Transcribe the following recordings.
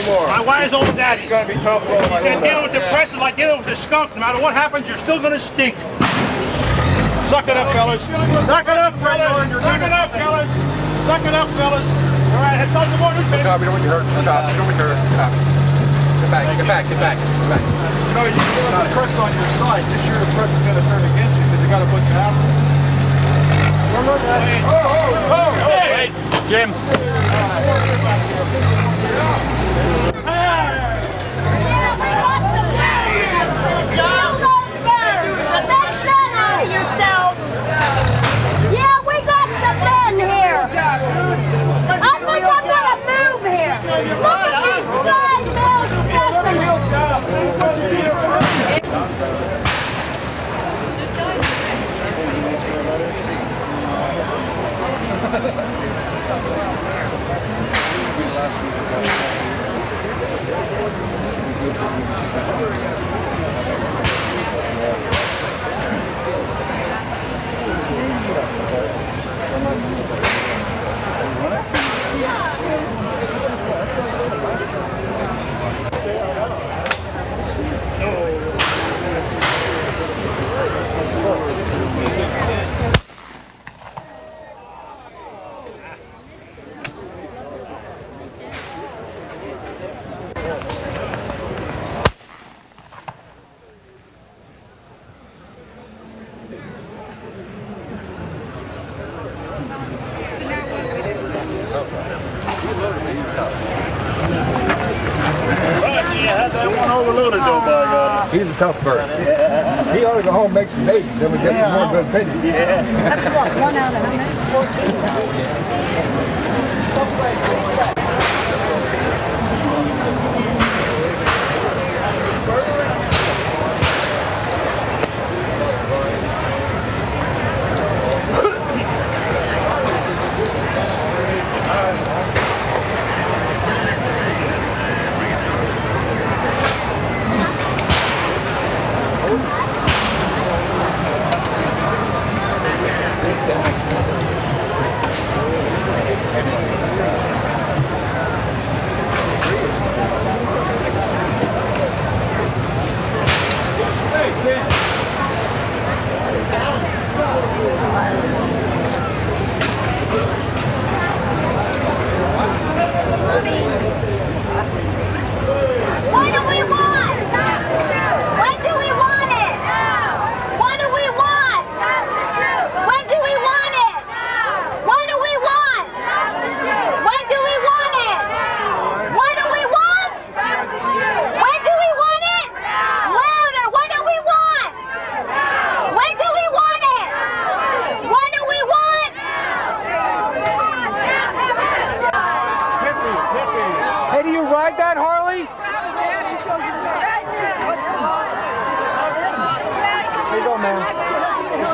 anymore. My wire's over daddy. It's gonna be tough going like He said dealing with the press is like dealing with the skunk. No matter what happens, you're still gonna stink. Suck it up, fellas. Suck it up, fellas. Suck it up, fellas. Suck it up, fellas. All right, let's talk some more newspapers. Stop, you don't want to hurt. Stop, you don't want to hurt. Stop. Get back, get back, get back, get back. You know, you still have the press on your side. This year the press is going to turn against you because you got a bunch of assholes. Remember that? Hey, Jim. Yeah, we got some men here. I think I'm gonna move here. Look at these guys, He's a tough bird. Yeah. He ought to go home and make some babies, then we get some more good opinions. Yeah. That's what, 1 out of how many? 14.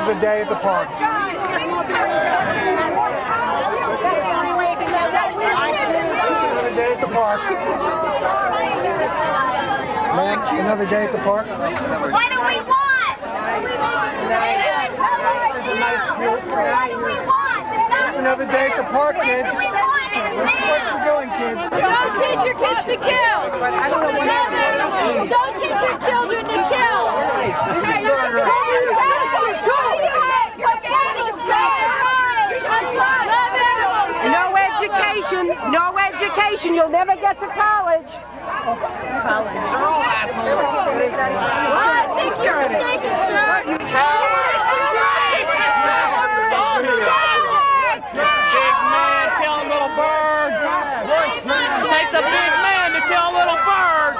A day at the park. Another day at the park. Man, another day at the park. What do we want? It's another day at the park, kids. This is what you're doing, kids. Don't teach your kids to kill. Don't teach your children to kill. No education, you'll never get to college. They're all assholes. I think you're mistaken, sir. You cowards. Big man kill a little bird. It takes a big man to kill a little bird.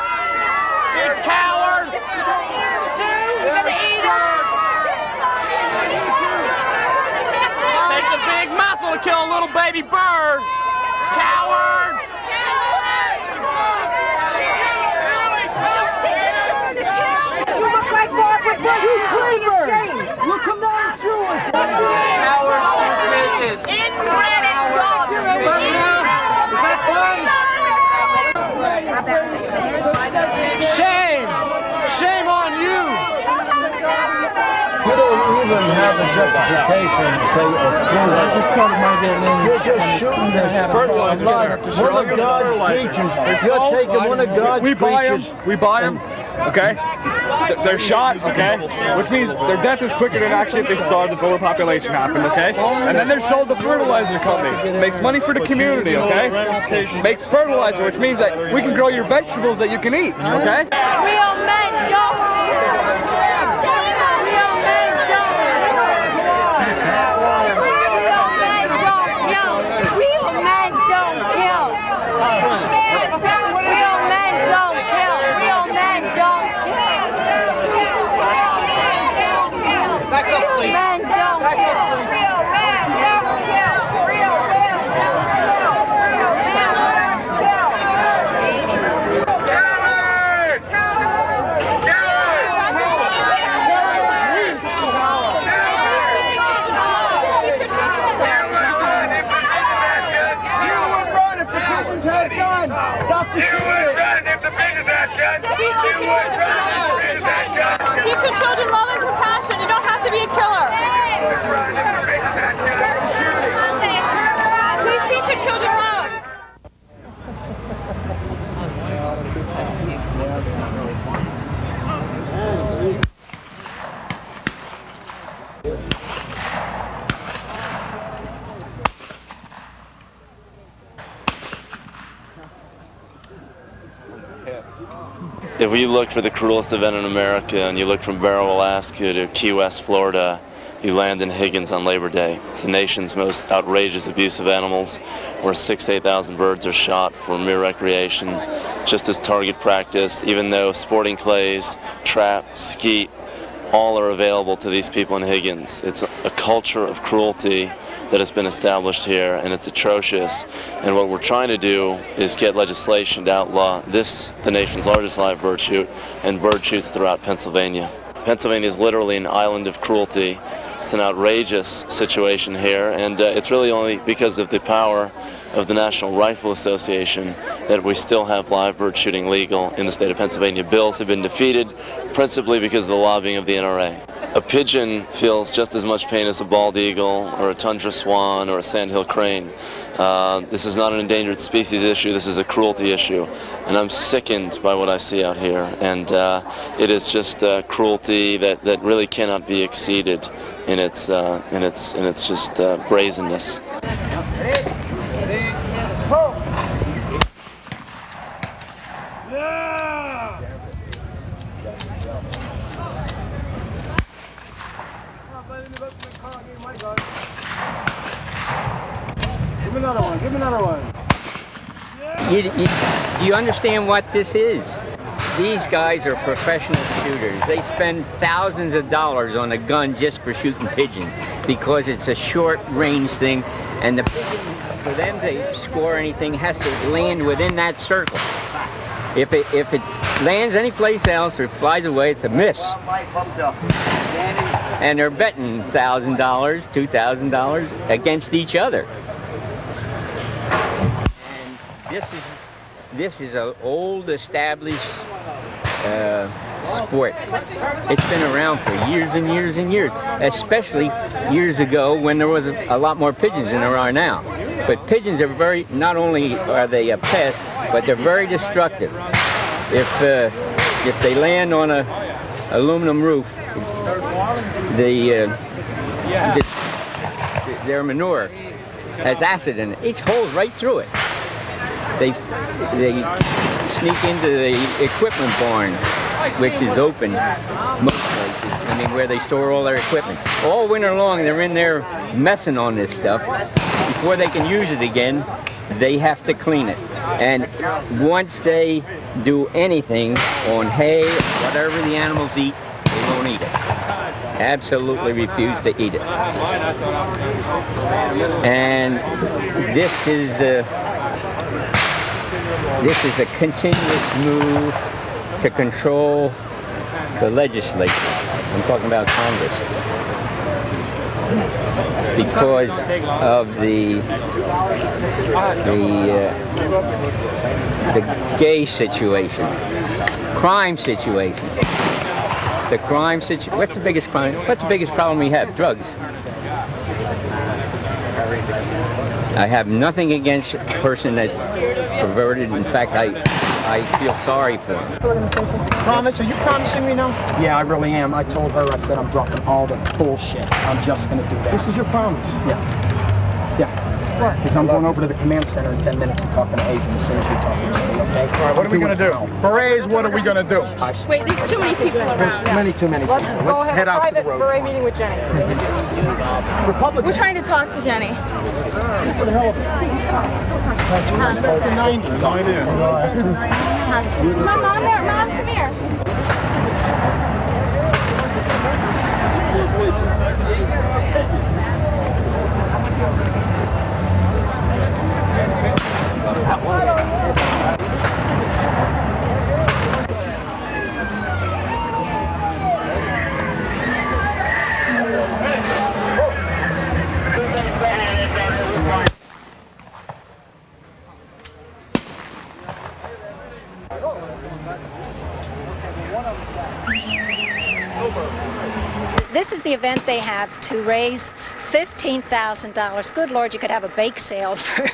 You cowards. You're gonna eat her. It takes a big muscle to kill a little baby bird. Cowards! You look like Barbara Bush. You dreamer. Look him down, Jewish. Cowards! Inbred and dog. Is that fun? Shame! Shame on you! You don't even have a That's just part of my getting in. You're just shooting fertilizer. one of God's creatures. You're taking one of God's creatures. We buy them, okay? They're shot, okay? Which means their death is quicker than actually if they starve, if overpopulation happened, okay? And then they're sold to fertilizer company. Makes money for the community, okay? Makes fertilizer, which means that we can grow your vegetables that you can eat, okay? Real men don't kill. Real men don't kill. Real men don't kill. Real men don't kill. Real men don't kill. Real men don't kill. Real men don't kill. Real men don't kill. Real men don't kill. Teach your children love and compassion. You don't have to be a killer. Please teach your children love. If you look for the cruelest event in America and you look from Barrow, Alaska to Key West, Florida, you land in Hegins on Labor Day. It's the nation's most outrageous abuse of animals, where 6,000 to 8,000 birds are shot for mere recreation, just as target practice, even though sporting clays, trap, skeet, all are available to these people in Hegins. It's a culture of cruelty that has been established here, and it's atrocious. And what we're trying to do is get legislation to outlaw this, the nation's largest live bird shoot, and bird shoots throughout Pennsylvania. Pennsylvania is literally an island of cruelty. It's an outrageous situation here, and it's really only because of the power of the National Rifle Association that we still have live bird shooting legal in the state of Pennsylvania. Bills have been defeated principally because of the lobbying of the NRA. A pigeon feels just as much pain as a bald eagle or a tundra swan or a sandhill crane. This is not an endangered species issue, this is a cruelty issue. And I'm sickened by what I see out here. And it is just cruelty that really cannot be exceeded in its just brazenness. Give me another one, give me another one. Do you understand what this is? These guys are professional shooters. They spend thousands of dollars on a gun just for shooting pigeons because it's a short range thing, and the pigeon, for them to score anything, has to land within that circle. If it lands anyplace else or flies away, it's a miss. And they're betting $1,000, $2,000 against each other. And this is an old established sport. It's been around for years and years and years, especially years ago when there was a lot more pigeons than there are now. But pigeons are not only are they a pest, but they're very destructive. If they land on a aluminum roof, their manure has acid in it. It holes right through it. They sneak into the equipment barn, which is open most places. I mean, where they store all their equipment. All winter long, they're in there messing on this stuff. Before they can use it again, they have to clean it. And once they do anything on hay, whatever the animals eat, they won't eat it. Absolutely refuse to eat it. And this is a continuous move to control the legislature. I'm talking about Congress. Because of the gay situation, crime situation. What's the biggest crime? What's the biggest problem we have? Drugs. I have nothing against a person that's perverted. In fact, I feel sorry for him. Promise? Are you promising me now? Yeah, I really am. I told her, I said I'm dropping all the bullshit. I'm just gonna do that. This is your promise? Yeah. Because I'm going over to the command center in 10 minutes and talking to Hazen as soon as we talk to each other, okay? All right, what are we going to do? Berets, what are we going to do? Wait, there's too many people around. There's too many people. Let's head out to the road. Beret meeting with Jenny. We're trying to talk to Jenny. No idea. Mom, there. Mom, come here. This is the event they have to raise $15,000. Good Lord, you could have a bake sale for...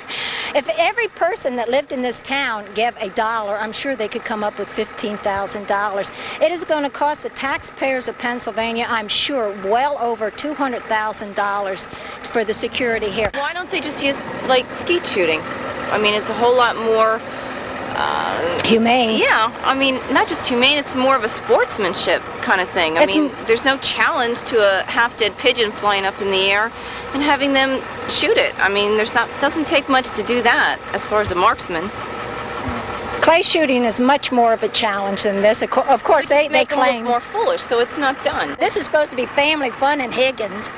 If every person that lived in this town gave $1, I'm sure they could come up with $15,000. It is going to cost the taxpayers of Pennsylvania, I'm sure, well over $200,000 for the security here. Why don't they just use, like, skeet shooting? I mean, it's a whole lot more... humane. Yeah, I mean, not just humane, it's more of a sportsmanship kind of thing. I mean, there's no challenge to a half-dead pigeon flying up in the air and having them shoot it. I mean, doesn't take much to do that as far as a marksman. Clay shooting is much more of a challenge than this. Of course, they make them claim... look more foolish, so it's not done. This is supposed to be family fun in Hegins.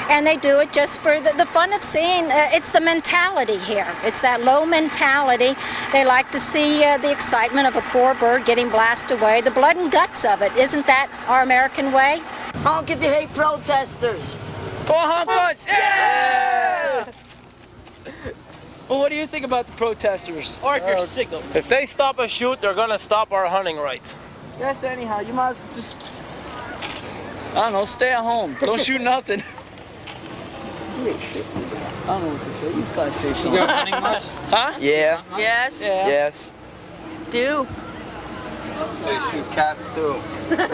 And they do it just for the fun of seeing. It's the mentality here. It's that low mentality. They like to see the excitement of a poor bird getting blasted away, the blood and guts of it. Isn't that our American way? Honk if you hate protesters. Go honk once! Yeah! Well, what do you think about the protesters? Or if you're signal? If they stop a shoot, they're gonna stop our hunting rights. Yes, anyhow, you might as well just... I don't know, stay at home. Don't shoot nothing. I don't know what to say. You guys say something. You go hunting much? Huh? Yeah. Yes. Yeah. Yes. Do. They shoot cats too.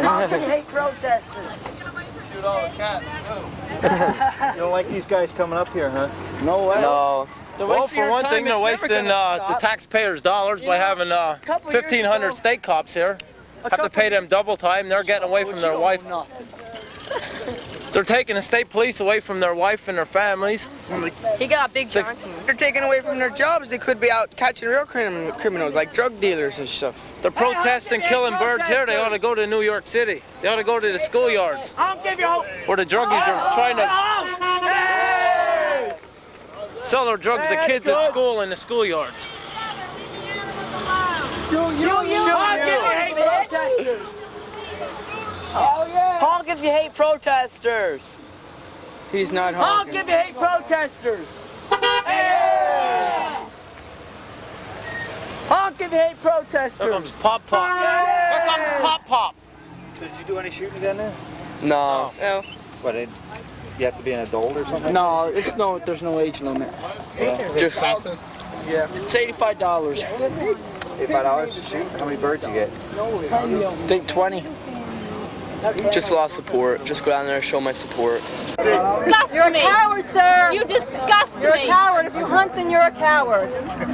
Honk if you hate protesters. Shoot all the cats too. You don't like these guys coming up here, huh? No way. No. They're Well, wasting for your one time. thing, they're It's never wasting gonna the stop. taxpayers' dollars by having couple years 1,500 ago- state cops here. Have to pay them double time. They're getting away from their wife. They're taking the state police away from their wife and their families. He got Big Johnson. They're taking away from their jobs. They could be out catching real criminals like drug dealers and stuff. They're protesting killing birds here. They ought to go to New York City. They ought to go to the schoolyards where the druggies are trying to sell their drugs to kids at school in the schoolyards. Honk if you hate protesters. He's not Honk honking. if you hate protesters. Honk if you hate protesters. Here comes Pop Pop. Here comes Pop Pop. So did you do any shooting down there? No. No. What, you have to be an adult or something? No, there's no age limit. Just Yeah. It's $85. $85 to shoot? How many birds you get? I think 20. Just a lot of support. Just go down there and show my support. You're a coward, sir. You disgust me. You're a coward. If you hunt, then you're a coward.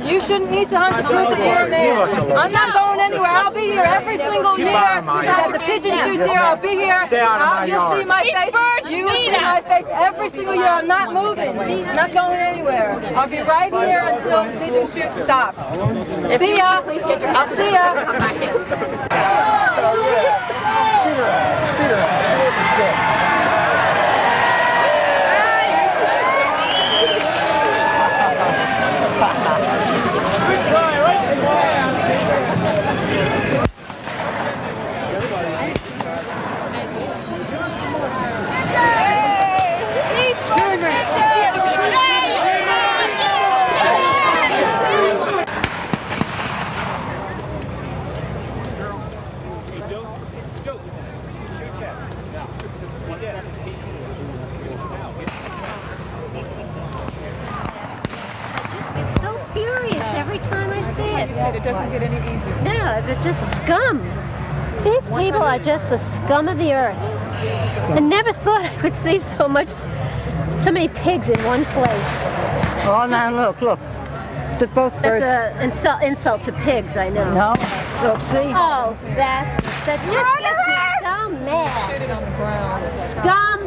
You shouldn't need to hunt to prove that you're a man. I'm not going anywhere. I'll be here every single year. At the pigeon shoots here, I'll be here. You'll see my face. You will see my face every single year. I'm not moving. I'm not going anywhere. I'll be right here until the pigeon shoot stops. See ya. I'll see ya. We did. you said, it doesn't get any easier. No, they're just scum. These people are just the scum of the earth. I never thought I would see so many pigs in one place. Oh, now look. The both birds. That's an insult to pigs, I know. No. Look, see? Oh, bastards. That just gets me so mad. Shit it on the ground. Scum.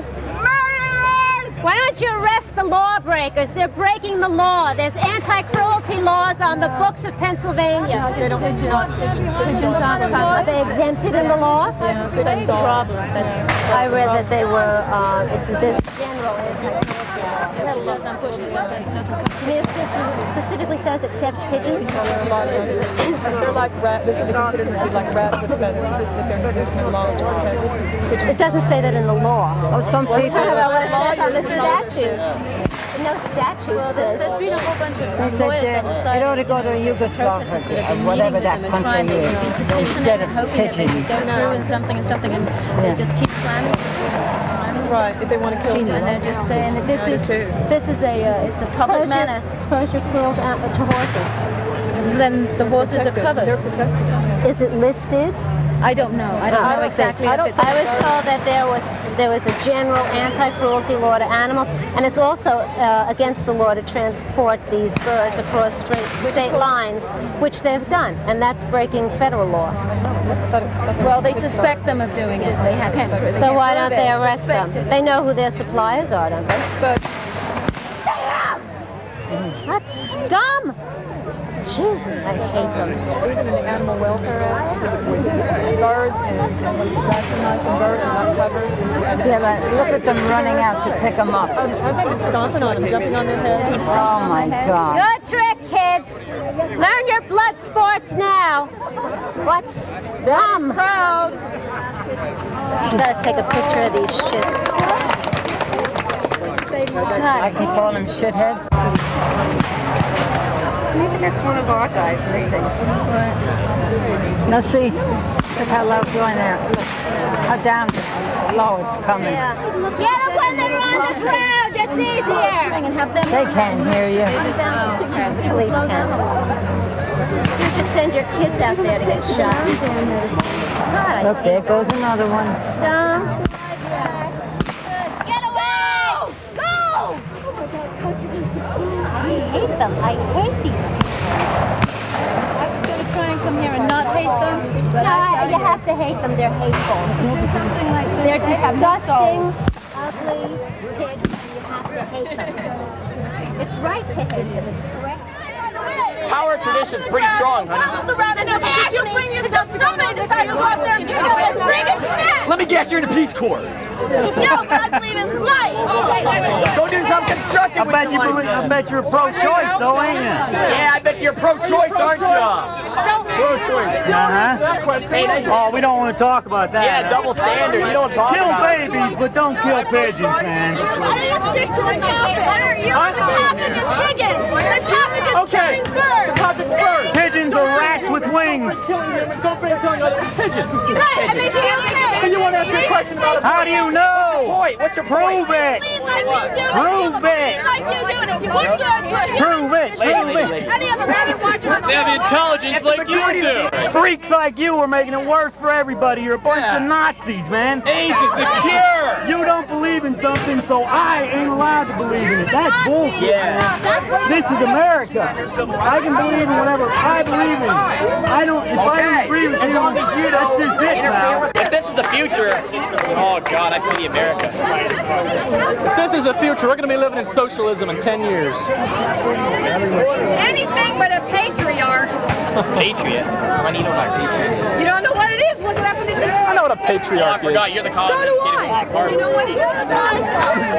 Murderers! Why don't you arrest the lawbreakers? They're breaking the law. There's anti-cruelty laws on the books of Pennsylvania. They don't pigeons aren't Are they exempted in the law? Yeah, that's the problem. I read that they were, it's this general anti-cruelty law. It does, unfortunately, it doesn't come. This specifically says except pigeons. They're like rats. This is considered like rats with feathers. There's no laws to protect pigeons. It doesn't say that in the law. Oh, some people. What it says on the statutes. No statute Well, says. there's been a whole bunch of They lawyers said on the it side ought to of go to Yugoslavia, or whatever that country is, instead of pigeons. Go through and something, and they just keep slamming. Right, if they want to kill And they're just saying that this is it's a public menace. Suppose you're cruel to horses. Then the horses are covered. They're protected. Is it listed? I don't know. I don't know exactly. I was told that there was a general anti-cruelty law to animals, and it's also against the law to transport these birds across state lines, which they've done, and that's breaking federal law. Well, they suspect them of doing it. They can't. So why don't they arrest them? They know who their suppliers are, don't they? But that's scum. Jesus, I hate them. Even in the Animal Welfare Act, birds and vaccinating birds are not covered. Yeah, but look at them running out to pick them up. I think it's stomping on them, jumping on their heads. Oh my God. Good trick, kids. Learn your blood sports now. What's scum? Proud. I gotta take a picture of these shits. I can call him shithead. Maybe that's one of our guys missing. Now see, look how low it's going out. Look how down low it's coming. Yeah. Get them when they're on the ground. It's easier. They can't hear you. Police can. You just send your kids out there to get shot. God, Look, there goes another one. Dumb. Get away! Go! I hate them. I hate these people. I was going to try and come here and not hate them, but No, you have to hate them. They're hateful. something like this. They're They have no disgusting, souls. ugly pigs. You have to hate them. It's right to hate them. It's correct. Power tradition's pretty strong, honey. Let me guess, you're in the Peace Corps. No, but I believe in life. Go do something constructive. I bet you're pro-choice, though, ain't you? Yeah, I bet you're pro-choice, aren't you? Pro-choice. Uh-huh. Oh, we don't want to talk about that. Yeah, double standard. You don't talk Kill about babies, but don't kill pigeons, man. I didn't stick to the topic. The topic is Hegins. The topic is killing birds. Pigeons are rats with wings. pigeons. Right, and they kill me. And you want to ask me a question about a How do you know? point? What's your Prove point? it. Prove it. Like you doing it. You would do it to a Prove it. Prove it. Any other rabbit watcher on the They have the intelligence like you do. Freaks like you are making it worse for everybody. You're a bunch of Nazis, man. AIDS is the cure. You don't believe in something, so I ain't allowed to believe in it. That's bullshit. Yeah. This is America. I can believe in whatever I believe in. I don't. If I don't agree with As you, long as you that's don't just it now. If this is the future, oh God, I pity America. If this is the future, we're going to be living in socialism in 10 years. Anything but a patriarch. Patriot? I need to know about a patriot. You don't know what it is? Look it up in the dictionary. I know what a Oh, I patriarch is. forgot, you're the college So do educated I. part. You know what it is?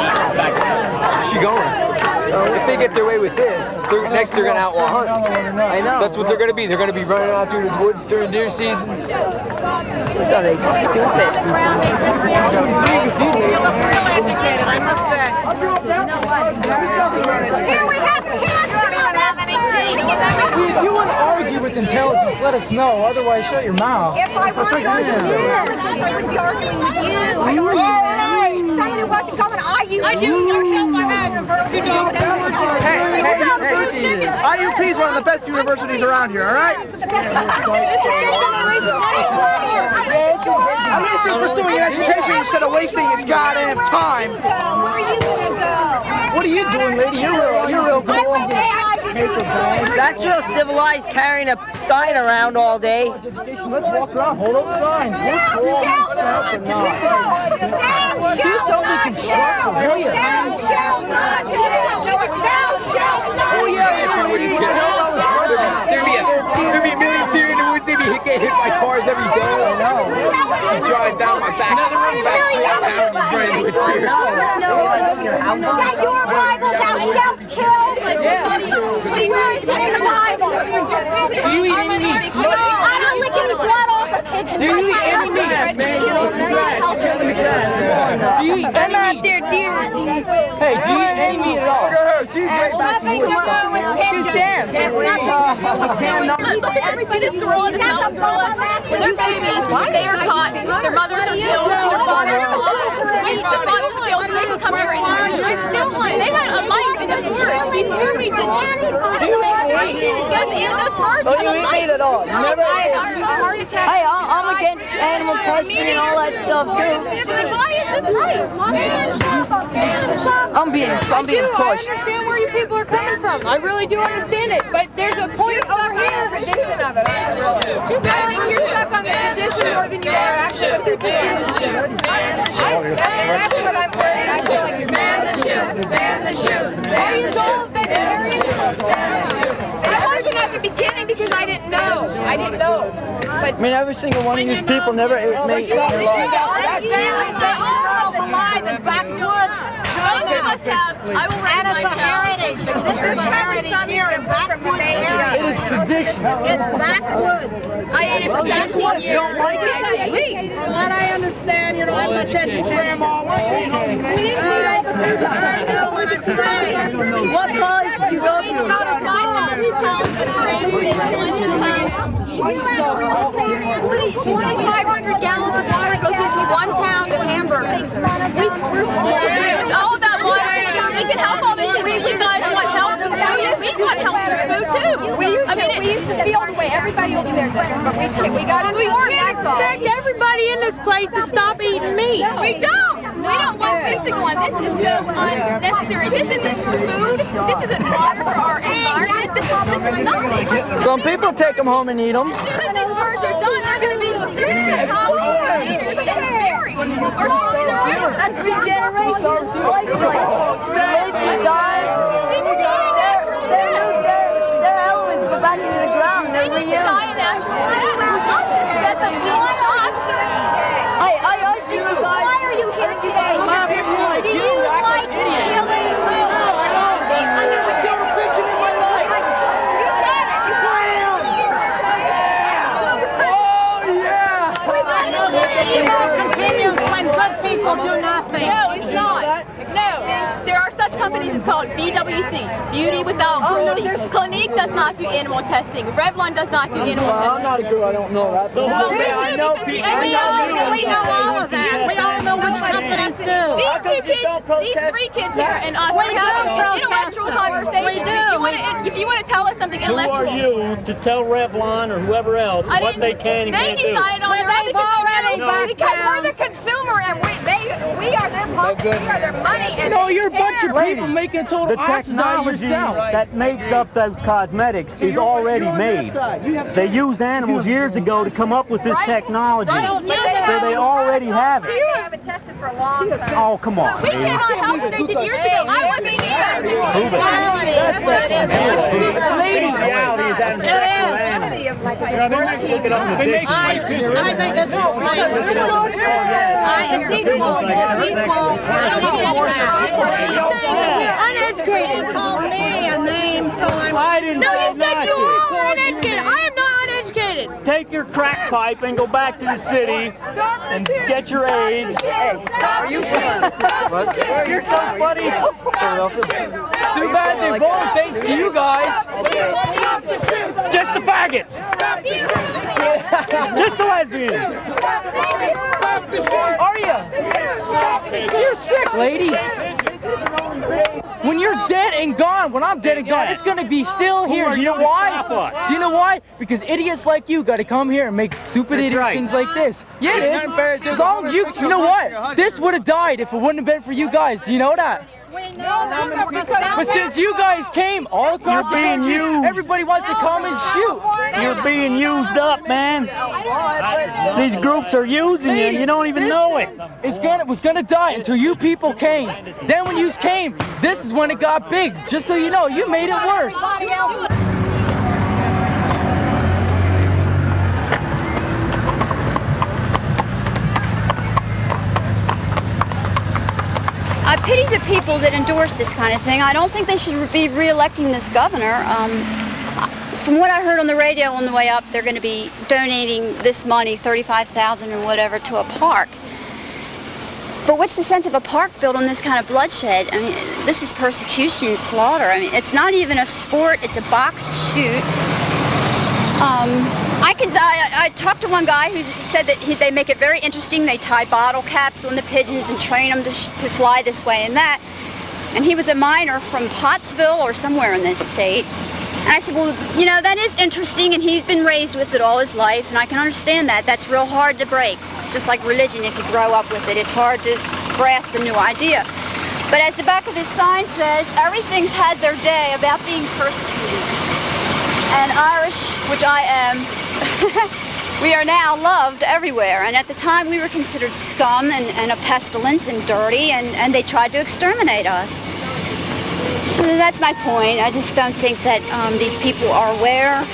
Where's she going? If they get their way with this, next they're going to outlaw hunt. I know. That's what they're going to be. They're going to be running out through the woods during deer season. Look how they stupid. If you want to argue with intelligence, let us know. Otherwise, shut your mouth. If I wanted to argue with you, I would be arguing with you. Somebody supposed to come and argue. I do. You're killing my head. You don't. IUP is one of the best universities around here, all right? At least he's pursuing an education instead of wasting his goddamn time. What are you doing, lady? You're real cool. That's real civilized, carrying a sign around all day. Let's walk around, hold up signs. Do something constructive, will you? Oh yeah, there'd be a million deer in the woods. They'd be get hit by cars every day. You drive down my back street town, you run into a deer. That your Bible, thou shalt kill. Do you eat any meat? I don't lick any blood off a pigeon. Do you eat any meat, man? Get off the grass. Do you eat any meat? Hey, do you eat any meat at all? There's nothing to do with pigeons. There's nothing to do with pigeons. See this gorilla, this mountain gorilla? When they're babies, they are caught. Their mothers are killed. Their fathers are killed. The fathers are killed, so they can come here and they had a life in the forest before we did this. Those birds have a life. At all. Never. Hey, I'm against animal testing and all that stuff too. Why is this right? I'm being pushed. I understand where you people are coming from. I really do understand it. But there's a point over here. Tradition of it. Just I think you're stuck on the tradition more than you are actually what you're doing. That's what I'm worried. I feel like you're ban the shoot. Ban the shoot. Are you all vegetarian? I wasn't at the beginning because I didn't know. But I mean, every single one of these people never ate meat in their life. I will raise my heritage. This is heritage here in Backwoods. It is tradition. It's Backwoods. I ate it for 17 years. Don't like it? From what I understand, you don't have much education. What college did you go to? 2,500 gallons of water goes into 1 pound of hamburgers. All that water, we can help all these people. You guys want help with food? We want help with food too. We used to field away. Everybody will be there, but we got informed. can't expect everybody in this place to stop eating meat. We don't. We don't want this to go on. This is so unnecessary. This isn't for food. This isn't water for our environment. This is nothing. Some people take them home and eat them. As soon as these birds are done, they're going to be pollinators and married. Or that's regeneration. Their elements go back into the ground. They need to die a natural death. Not this death of being shot. Why are you here today? Do you like killing? I never killed a pigeon in my life. You got it. Evil continues when good people do nothing. No, it's not. No, there are such companies. It's called BWC, Beauty Without Cruelty. Clinique does not do animal testing. Revlon does not do animal testing. I'm not a girl. I don't know that. No, I know people. We know all of that. We all know which companies do. These two kids, these three kids here, and us, we're having an intellectual conversation. If you want to tell us something intellectual. Who are you to tell Revlon or whoever else what they can and can't do? They decided on that because we're the consumer and we are their pocket, we are their money. And you're a bunch of people making total asses out of yourself. That makes up those cosmetics is already made. They used animals years ago to come up with this technology, so they already have it. You haven't tested for a long time. Oh, come on. We cannot help what they did years ago. I want to be I think that's it's equal. We're uneducated. Call me a name, so I'm... No, you said you all were uneducated. I am not uneducated. Take your crack pipe and go back to the city and get your AIDS. Are you sure? You're so funny. Too bad they won't, thanks to you guys. Just the faggots. Just the lesbians. Are you? You're sick, lady. When you're dead and gone, when I'm dead and gone, it's gonna be still here. You know why? Do you know why? Because idiots like you gotta come here and make stupid idiot things like this. Yeah, it is. As long as you know what? This would have died if it wouldn't have been for you guys. Do you know that? But since you guys came all across the country, everybody wants to come and shoot. You're being used up, man. These groups are using you. You don't even know it. It was gonna die until you people came. Then when you came, this is when it got big. Just so you know, you made it worse. I pity the people that endorse this kind of thing. I don't think they should be re-electing this governor. From what I heard on the radio on the way up, they're going to be donating this money, $35,000 or whatever, to a park. But what's the sense of a park built on this kind of bloodshed? I mean, this is persecution and slaughter. I mean, it's not even a sport, it's a boxed shoot. I talked to one guy who said that they make it very interesting. They tie bottle caps on the pigeons and train them to fly this way and that. And he was a miner from Pottsville or somewhere in this state. And I said, well, you know, that is interesting, and he's been raised with it all his life, and I can understand that. That's real hard to break. Just like religion, if you grow up with it, it's hard to grasp a new idea. But as the back of this sign says, everything's had their day about being persecuted. And Irish, which I am, we are now loved everywhere. And at the time we were considered scum and a pestilence and dirty, and they tried to exterminate us. So that's my point. I just don't think that these people are aware.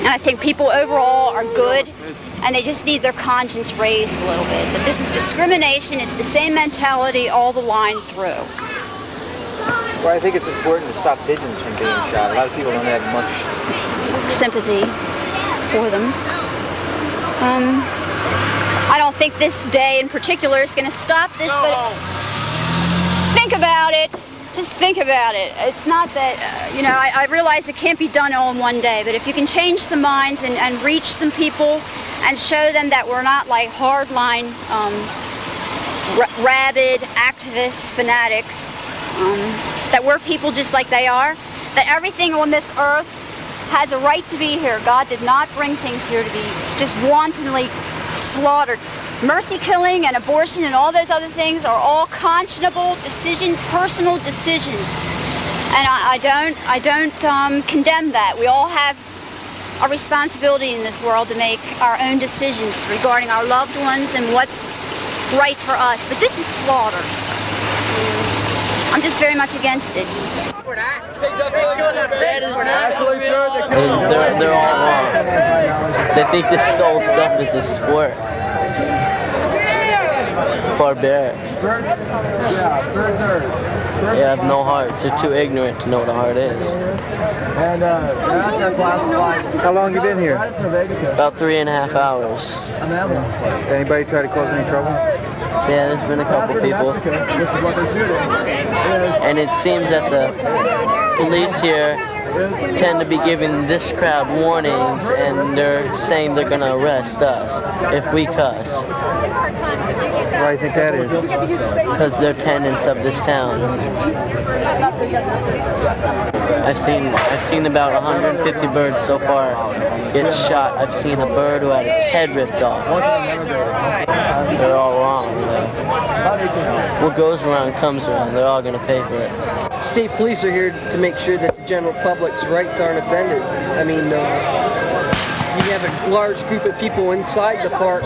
And I think people overall are good, and they just need their conscience raised a little bit. That this is discrimination, it's the same mentality all the line through. Well, I think it's important to stop pigeons from being shot. A lot of people don't have much sympathy for them. I don't think this day in particular is going to stop this, but think about it. Just think about it. It's not that, you know, I realize it can't be done all in one day, but if you can change some minds and reach some people and show them that we're not like hardline, rabid activists, fanatics, that we're people just like they are, that everything on this earth has a right to be here. God did not bring things here to be just wantonly slaughtered. Mercy killing and abortion and all those other things are all conscionable personal decisions. And I don't condemn that. We all have a responsibility in this world to make our own decisions regarding our loved ones and what's right for us. But this is slaughter. I'm just very much against it. They're all wrong. They think this soul stuff is a sport. Barbaric. They have no hearts. They're too ignorant to know what a heart is. How long you been here? About 3.5 hours. Anybody try to cause any trouble? Yeah, there's been a couple people. And it seems that the police here tend to be giving this crowd warnings, and they're saying they're going to arrest us if we cuss. Why do you think that is? Because they're tenants of this town. I've seen about 150 birds so far get shot. I've seen a bird who had its head ripped off. They're all wrong. What goes around comes around. They're all going to pay for it. State police are here to make sure that the general public's rights aren't offended. I mean, you have a large group of people inside the park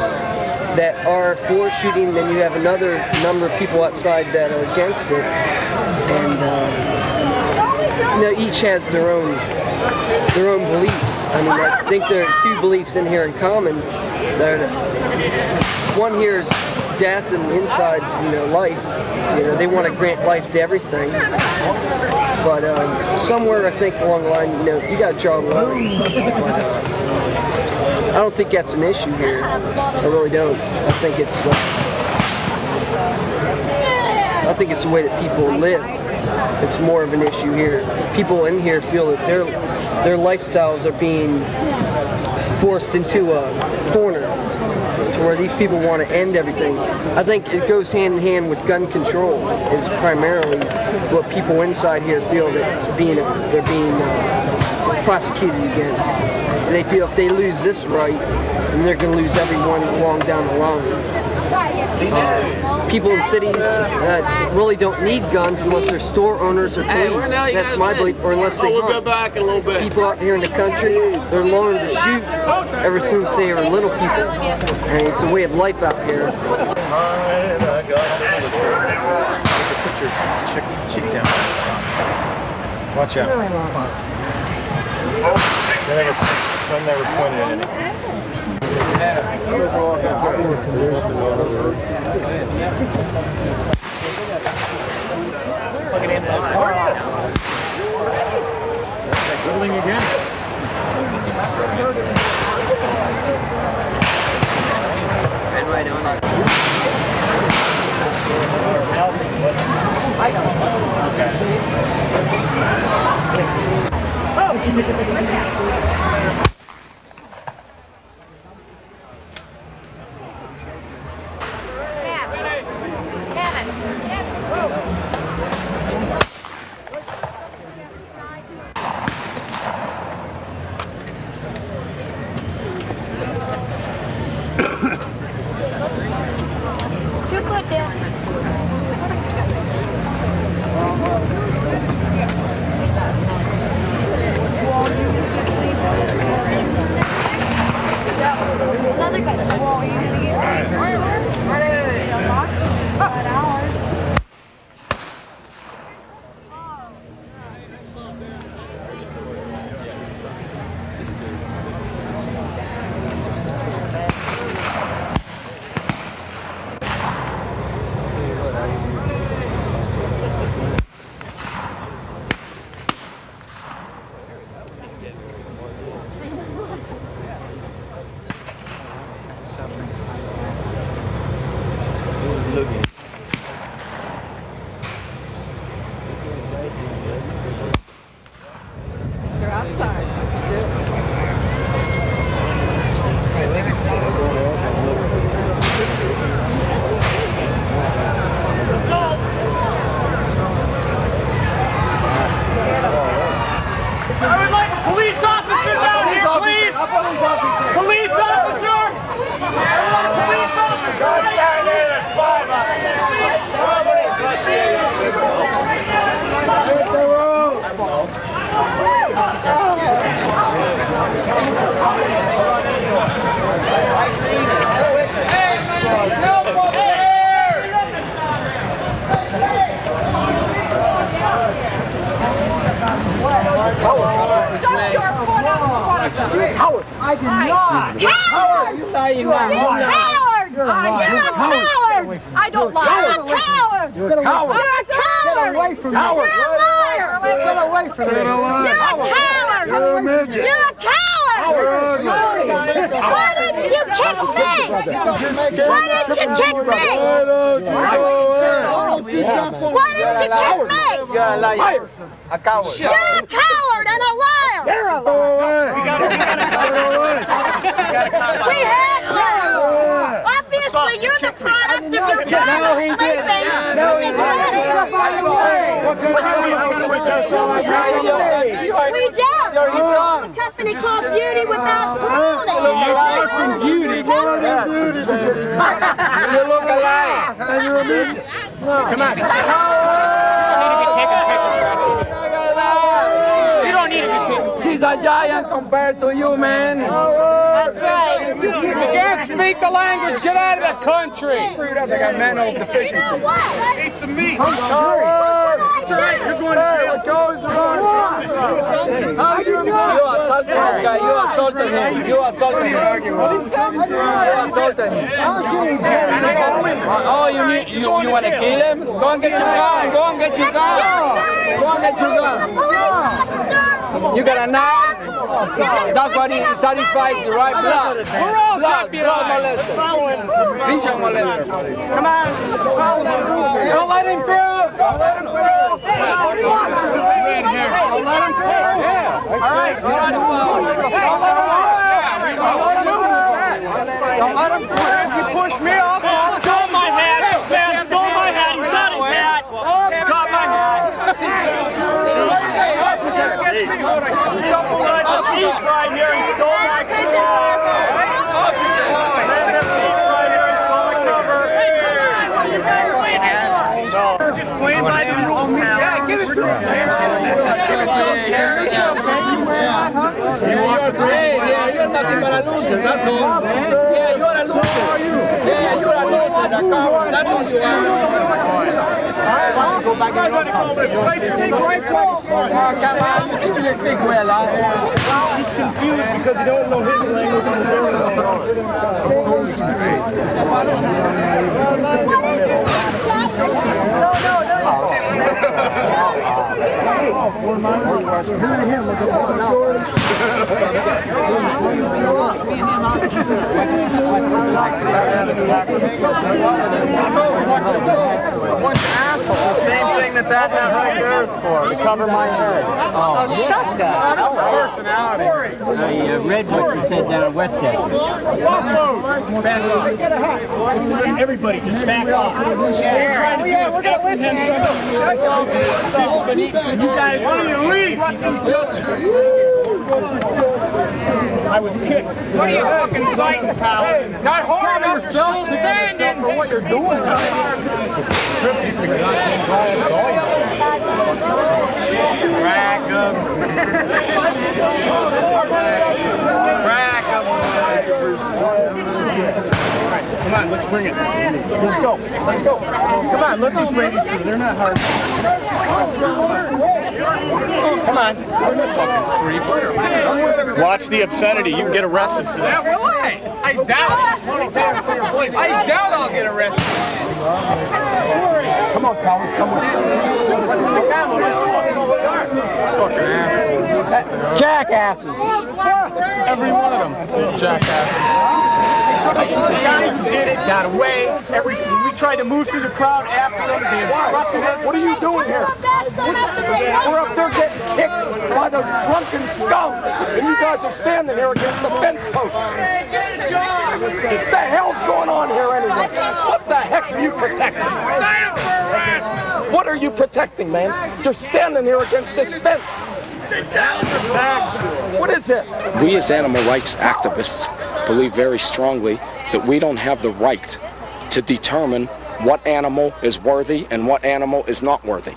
that are for shooting, then you have another number of people outside that are against it. And you know, each has their own beliefs. I mean, I think there are two beliefs in here in common. One here is death, and the inside's, you know, life. You know, they want to grant life to everything. But somewhere, I think along the line, you know, you got to draw the line. But I don't think that's an issue here. I really don't. I think it's the way that people live. it's more of an issue here. People in here feel that their lifestyles are being forced into a corner to where these people want to end everything. I think it goes hand in hand with gun control is primarily what people inside here feel that they're being prosecuted against. They feel if they lose this right, then they're going to lose everyone along down the line. People in cities really don't need guns unless they're store owners or police. That's my belief, or unless they hunt. We'll go back in a little bit. People out here in the country, they're learning to shoot ever since they were little people. And it's a way of life out here. Alright, I got the literature. Put your cheek down. Watch out. They never pointed at anything. Building again. And right on it. You're good, Dad. Another guy. Whoa, you're gonna get ours. You're outside. I would like a police officer down here, please! Police officer! I want a police officer right down here, there's 5 of Hit the road! Help over there! Howard! I did not! Coward! You lying now. Coward! You're a coward! I don't lie. You're a coward! You're a coward! You're a coward! Get away from me! You're a liar! Get away from me! You're a coward! You're a midget! You're a coward! Why didn't you kick me? Why didn't you kick me? Why don't you go away? Why didn't you kick me? You're a liar. A coward. You're a coward and a liar! You're a Go liar! away! Go away! We have you! Obviously, you're the product of your parents' sleeping. No, he didn't. What can I do with this all I got? We don't. It's a company called Beauty Without Clothing. Beauty. You look alike. And you're a midget. Come on. You don't need to be taken. She's a giant compared to you, man. That's right. You can't speak the language. Get out of the country. They got mental deficiencies. Eat some meat. I'm sorry. You're going to jail. It goes around. How's your mom? You assaulted this guy. You assaulted him. You assaulted him. You assaulted him. Oh, you want to kill him? Go and get your gun. Go and get your gun. Go and get your gun. You got a knife? That's what it satisfies you, right? Blood. Blood molester. Vision molester. Come on. Don't let him through. Don't let him through. Don't let him through. Yeah. All right. Don't let him through. If you push me off, stole my hat. This man stole my hat. He's got his hat. Got my hat. Right here. He stole my just playing by the rules now. Yeah, give it to him, Give it to him, Yeah, you're nothing but a loser, that's all. Yeah, you're a loser. Yeah, you're a loser, the coward. That's what you are. Go back and come on, you speak well, huh? He's confused because he don't know his language and their Same thing that hat right there is for, to cover my head. Oh, shut that. Personality. I read what you said down at Westchester. Everybody just back off. Yeah, we're going to listen. You guys, why don't you leave? I was kicked. What are you fucking fighting, pal? Not hard enough, still standing for what you're doing. Crack 'em. Crack 'em. Come on, let's bring it. Let's go. Let's go. Come on, look these ladies through. They're not hard. Come on. You're not fucking freak. Watch the obscenity. You can get arrested for that. Yeah, will I? I doubt it. I doubt I'll get arrested. Come on, cowards. Come on. Fucking assholes. Jackasses. Every one of them. Jackasses. The guy who did it got away. We tried to move through the crowd after them. They obstructed us. What are you doing here? We're up there getting kicked by those drunken scum, and you guys are standing here against the fence post. What the hell's going on here anyway? What the heck are you protecting? What are you protecting, man? You're standing here against this fence. What is this? We as animal rights activists believe very strongly that we don't have the right to determine what animal is worthy and what animal is not worthy.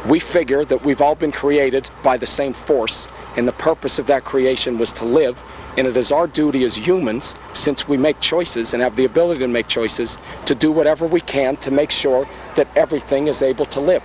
We figure that we've all been created by the same force, and the purpose of that creation was to live, and it is our duty as humans, since we make choices and have the ability to make choices, to do whatever we can to make sure that everything is able to live.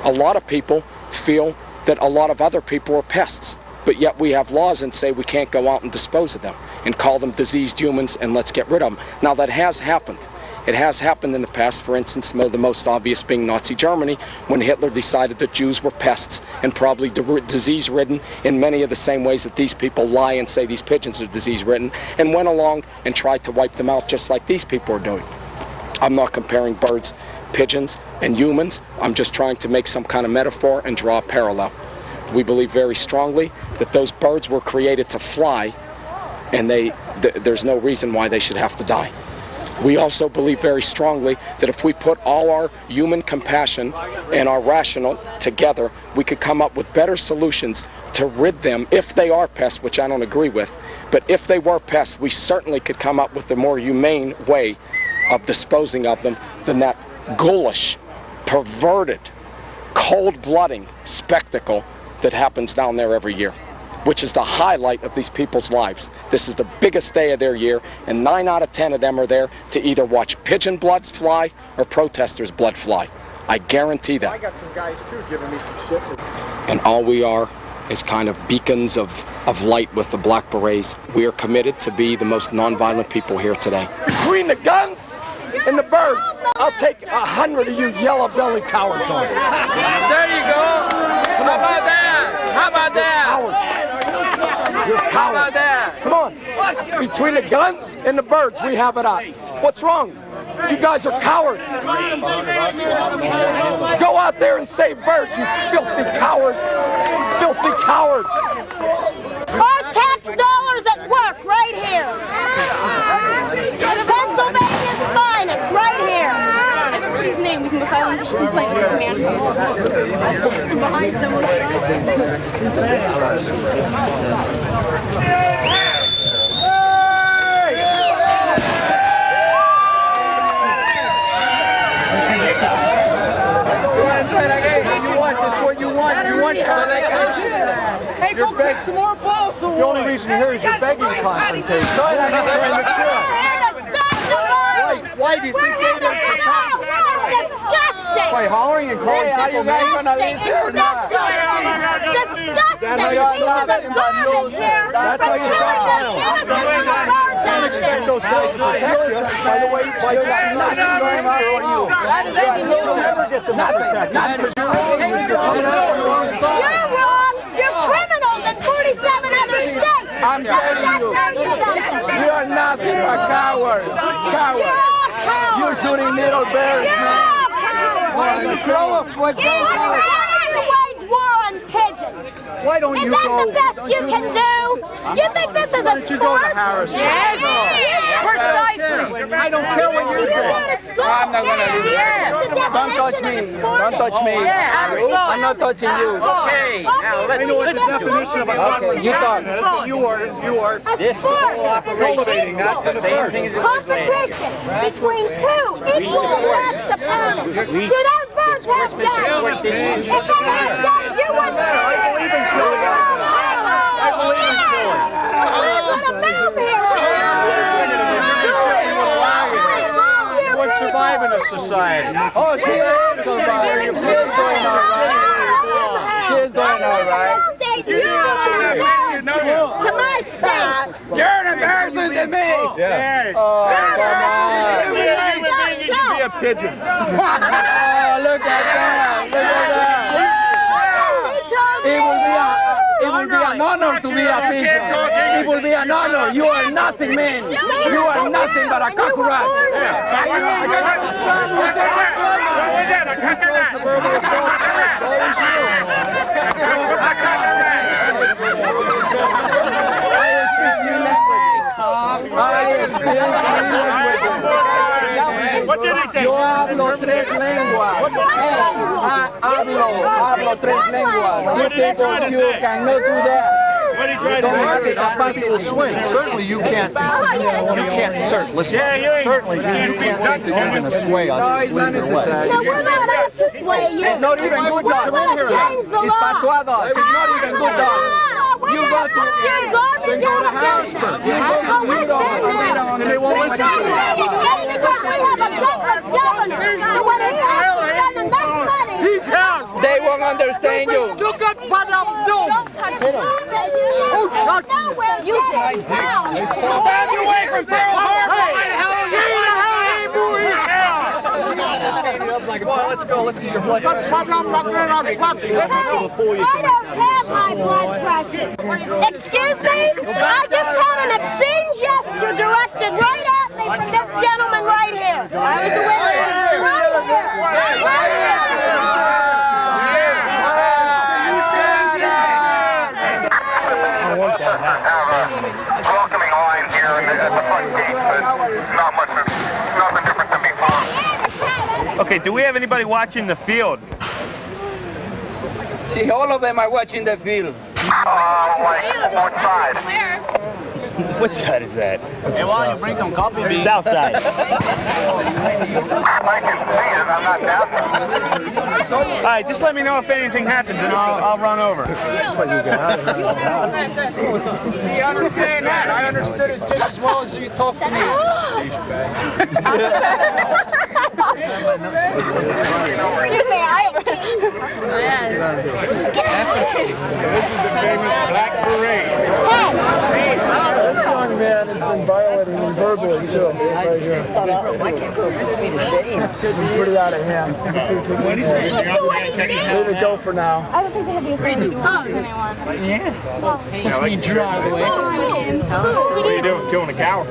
A lot of people feel that a lot of other people are pests, but yet we have laws and say we can't go out and dispose of them and call them diseased humans and let's get rid of them. Now that has happened. It has happened in the past, for instance, the most obvious being Nazi Germany, when Hitler decided that Jews were pests and probably disease-ridden in many of the same ways that these people lie and say these pigeons are disease-ridden, and went along and tried to wipe them out just like these people are doing. I'm not comparing birds, pigeons, and humans. I'm just trying to make some kind of metaphor and draw a parallel. We believe very strongly that those birds were created to fly, and there's no reason why they should have to die. We also believe very strongly that if we put all our human compassion and our rational together, we could come up with better solutions to rid them, if they are pests, which I don't agree with, but if they were pests, we certainly could come up with a more humane way of disposing of them than that ghoulish, perverted, cold-blooding spectacle that happens down there every year, which is the highlight of these people's lives. This is the biggest day of their year, and 9 out of 10 of them are there to either watch pigeon bloods fly or protesters' blood fly. I guarantee that. I got some guys too giving me some shit. And all we are is kind of beacons of light with the black berets. We are committed to be the most nonviolent people here today. Between the guns and the birds, I'll take 100 of you yellow-bellied cowards on. There you go. How about that? How about that? You're cowards. How about that? Come on. Between the guns and the birds, we have it out. What's wrong? You guys are cowards. Go out there and save birds, you filthy cowards. Filthy cowards. Our tax dollars at work right here. Pennsylvania's finest right here. Everybody's name, we can go file an official complaint with the command post. Behind someone. Hey, go kick some more balls. The only reason you're here is you're begging confrontation. Why do you think they don't Disgusting! By hollering and calling people names? Disgusting! That's how you start violence. Don't expect those guys to protect you. By the way, by nothing going on for you. You'll never get them to protect you. You're wrong! You're criminals in 47 other states! I'm telling you, you are nothing. You're a coward. Coward. You're shooting little bears, man. Wage war on pigeons. Why don't you go? Is that the best you can do? You think this is a sport? Yes. Precisely. I don't care what you do. I'm not gonna do that. Don't touch me. Don't touch me. I'm not touching you. Okay. Now I know what the definition of a confrontation is. You are cultivating that to the first. Competition between two equally matched opponents. Do those birds have guns? If they had guns, you wouldn't be here. I believe in killing. I believe in killing. What about here? You would survive in a society. Oh, she is surviving. She is doing all right. She is doing all right. To my state. You're an embarrassment to me. Yeah. Oh, come on. You should be a pigeon. Oh, look at that. Look at that. It will be an honor to be a pigeon. It will be an honor. You are nothing, man. You are nothing but a cockroach. What did he say? Yo hablo tres lenguas. Hablo tres lenguas. You people, you cannot do that. What did he try to say? Not people swing. Certainly you can't. You can't. Certainly you can't even sway us. Leave it away. No, we're not out to sway you. It's not even good dog. Change the It's law. patuado. It's not even good dog. You got to Then go to Harrisburg. And they won't listen to you. They won't understand you. Look at what I'm doing. Stand away from Pearl Harbor. Why the hell are you? Come on, let's go. Let's get your blood pressure. I don't have high blood pressure. Excuse me? I just had an obscene gesture directed right at me from this gentleman right here. I was a witness. Right here. Right here. Welcoming line here at the front gate, but nothing different than before. Okay, do we have anybody watching the field? See, all of them are watching the field. What side? What side is that? Hey, why don't you bring some coffee beans? South side. I can see it, I'm not down. All right, just let me know if anything happens and I'll run over. Do you understand that? I understood it just as well as you talked to me. Excuse me, This is the famous Black Parade. This young man has been violating me verbally too. Right here. He's pretty out of hand. Leave it go for now. I don't think they have the authority to do anyone. Yeah. You drive away. What are you doing? Killing a cow?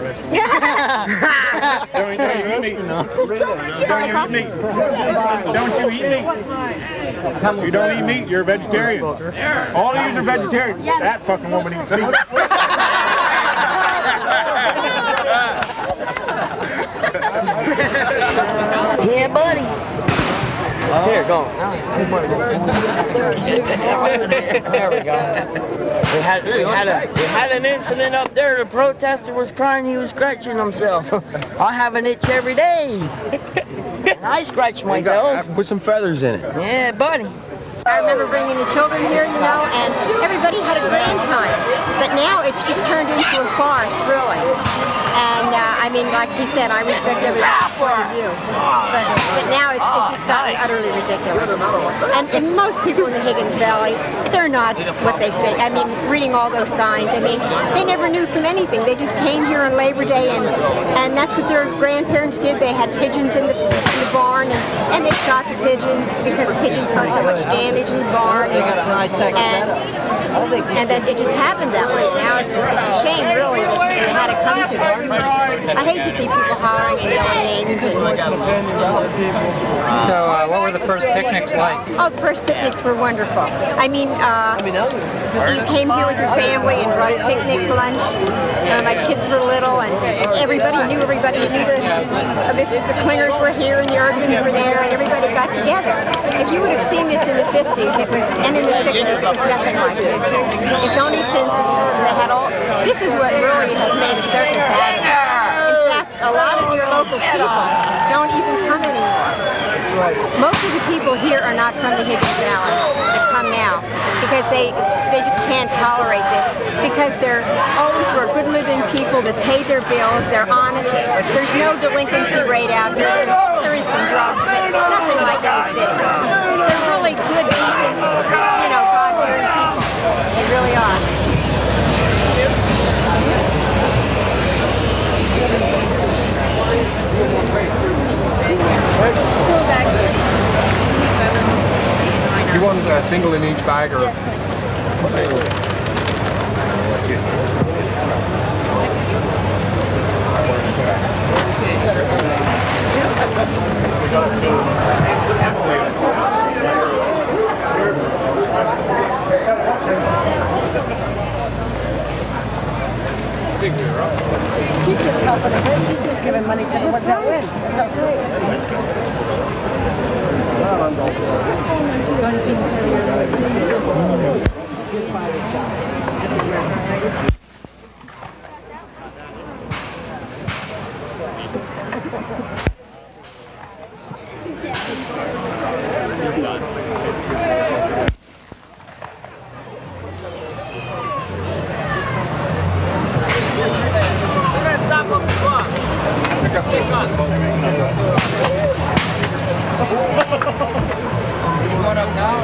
Don't you eat meat? Don't you eat meat? You don't eat meat, you're a vegetarian. All of you are vegetarians. That fucking woman eats meat. Yeah, buddy. Here, go. There we go. We had an incident up there. The protester was crying he was scratching himself. I have an itch every day. And I scratch myself. Put some feathers in it. Yeah, buddy. I remember bringing the children here, you know, and everybody had a grand time. But now it's just turned into a farce, really. And I mean, like he said, I respect everybody's point of view. But now it's just gotten utterly ridiculous. And most people in the Hegins Valley, they're not what they say. I mean, reading all those signs, I mean, they never knew from anything. They just came here on Labor Day, and that's what their grandparents did. They had pigeons in the barn, and they shot the pigeons because the pigeons cause so much damage in the barn. They got a high-tech setup. And then it just happened that way. Now it's a shame, really, that it had to come to this. I hate to see people hollering and yelling names. So, what were the first picnics like? Oh, the first picnics were wonderful. I mean, you came here with your family and brought a picnic lunch. My kids were little, and everybody knew everybody. Knew the Clingers were here, and the Urbans were there, and everybody got together. If you would have seen this in the 50s, and in the 60s, it was nothing like this. It's only since they had all. This is what really has made a circus out of it. In fact, a lot of your local people don't even come anymore. Most of the people here are not from the Hegins Valley that come now because they just can't tolerate this because they're always were good living people that paid their bills, they're honest, there's no delinquency rate out here, there is some drugs, but nothing like in the cities. They're really good, decent, you know, God-fearing people. They really are. You want a single in each bag or? She's just helping her. She's just giving money to the ones that win. That's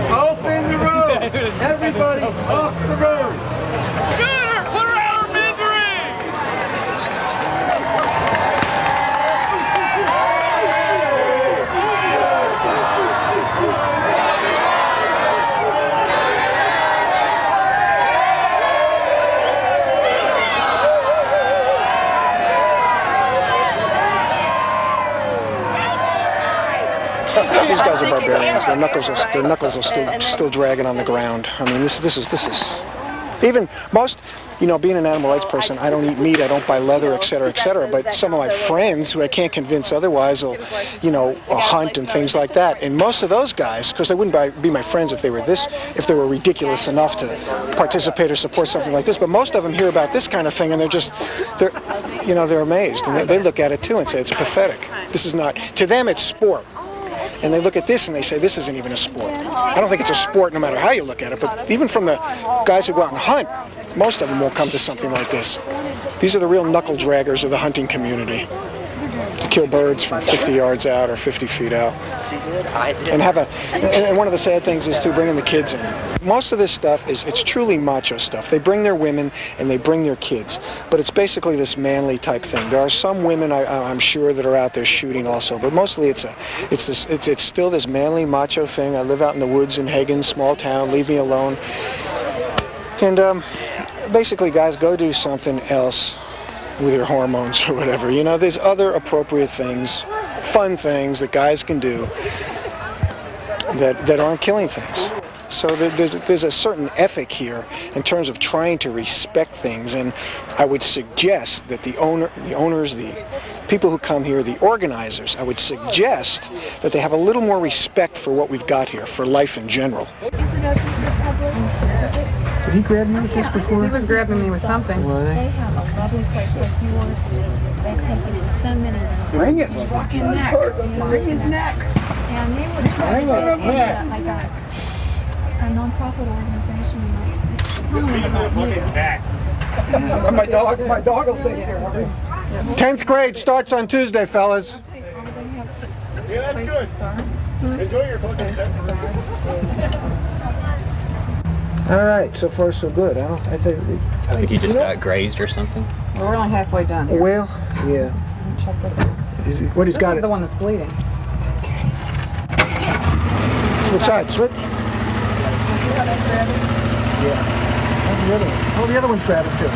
Open the road! Everybody off the road! Shooter, put her out of misery! These guys are barbarians. Their knuckles are still dragging on the ground. I mean, this is even most, you know, being an animal rights person, I don't eat meat, I don't buy leather, et cetera, but some of my friends who I can't convince otherwise will, you know, hunt and things like that. And most of those guys, because they wouldn't be my friends if they were ridiculous enough to participate or support something like this, but most of them hear about this kind of thing and they're amazed. And they look at it too and say, it's pathetic. This is not, to them it's sport. And they look at this and they say, this isn't even a sport. I don't think it's a sport no matter how you look at it, but even from the guys who go out and hunt, most of them won't come to something like this. These are the real knuckle draggers of the hunting community. to kill birds from 50 yards out or 50 feet out. And and one of the sad things is too, bringing the kids in. Most of this stuff it's truly macho stuff. They bring their women and they bring their kids, but it's basically this manly type thing. There are some women I'm sure that are out there shooting also, but mostly it's still this manly macho thing. I live out in the woods in Hegins, small town. Leave me alone. And basically, guys, go do something else with your hormones or whatever. You know, there's other appropriate things, fun things that guys can do that aren't killing things. So there's a certain ethic here in terms of trying to respect things, and I would suggest that the owners, the people who come here, the organizers, I would suggest that they have a little more respect for what we've got here, for life in general. Did he grab you with this before? He was grabbing me with something. They have a lovely place like yours. They've taken in so many. Bring it, fucking neck. Bring his neck. And they were trying to like a non-profit organization. My dog will take care of it. 10th grade starts on Tuesday, fellas. Yeah, that's good. Enjoy your fucking All right, so far so good. I think he just got grazed or something. We're only halfway done here. Well, yeah. Check this out. What he's got? This is the one that's bleeding. Switch sides, switch. Yeah. The other one. Oh, the other one's grabbing too.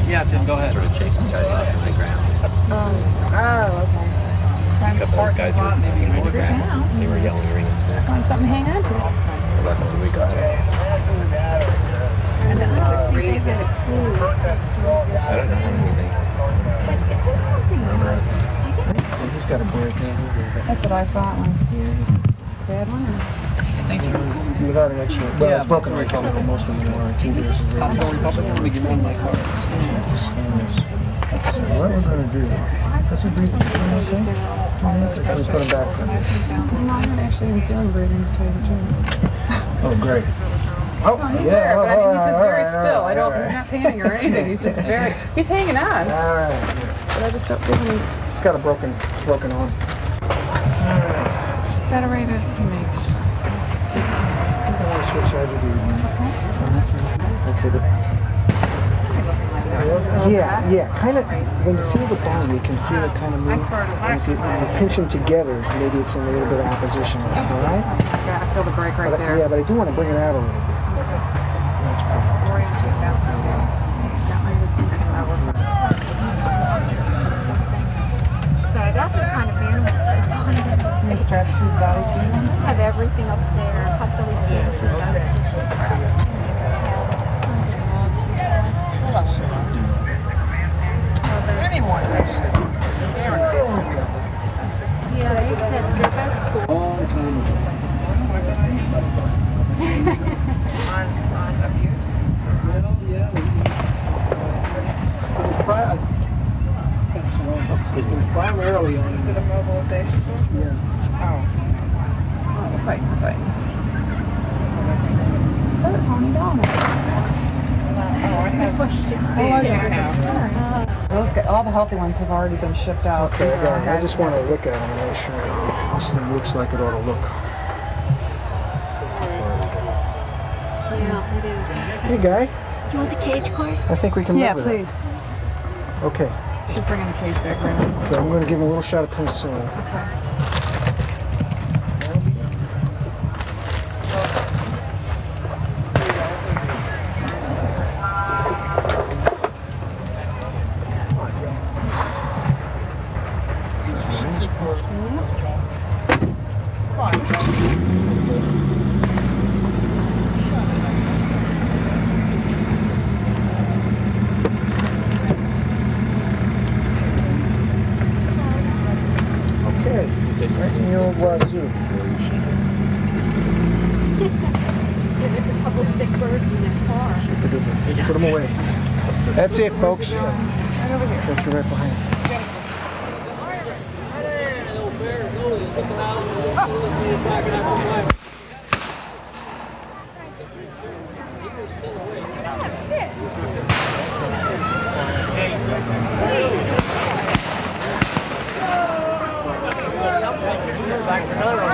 Yeah, then go ahead. Sort of chasing guys off the ground. Okay. The poor guys were behind the ground. They were yelling rings. Find something to hang on to. Weapons we got. And they got a clue. I don't know anything. But is there something else? I guess. He's got a break. That's what I thought. Bad one. Thank you. Without an extra. Well, yeah, broken Republican, most of them are. It's either Possible Republican, we give one of my cards. What we're going to do, does he breathe? Let's put him back. No, I'm not actually feeling breathing, to tell you the truth. Oh, great. Oh, he's yeah. there, but I mean, he's just very right, still. right, He's not panting or anything. He's just he's hanging on. All right. But I just don't feel him. He's got a broken arm. Federated teammates. Switch sides with you. Okay, but yeah, kind of. When you feel the bone, you can feel it kind of move. And if you pinch them together, maybe it's in a little bit of opposition. All right? Yeah, I feel the break right there. Yeah, but I do want to bring it out a little bit. That's perfect. So that's the kind of animals they find. Can you strap to his body too? Have everything up there, potbelly pigs and goats and shit. Tons of dogs and cats. Yeah, they said they're both school. Long time ago. on abuse? Yeah. It was primarily on. Just did a mobilization? Yeah. Oh, we're fighting. So it's Tony Down there. Oh, I have. All the healthy ones have already been shipped out. Okay, I just want to look at them and make sure this thing looks like it ought to look. Yeah, it is. Hey, guy. Do you want the cage card? I think we can live with please. it. Okay. She's bringing the cage back right now. Okay, I'm going to give him a little shot of penicillin. Okay. Right in the old wazoo. There's a couple of sick birds in that car. Put them away. That's it, folks. Right over here. Got you right behind. Back to another one.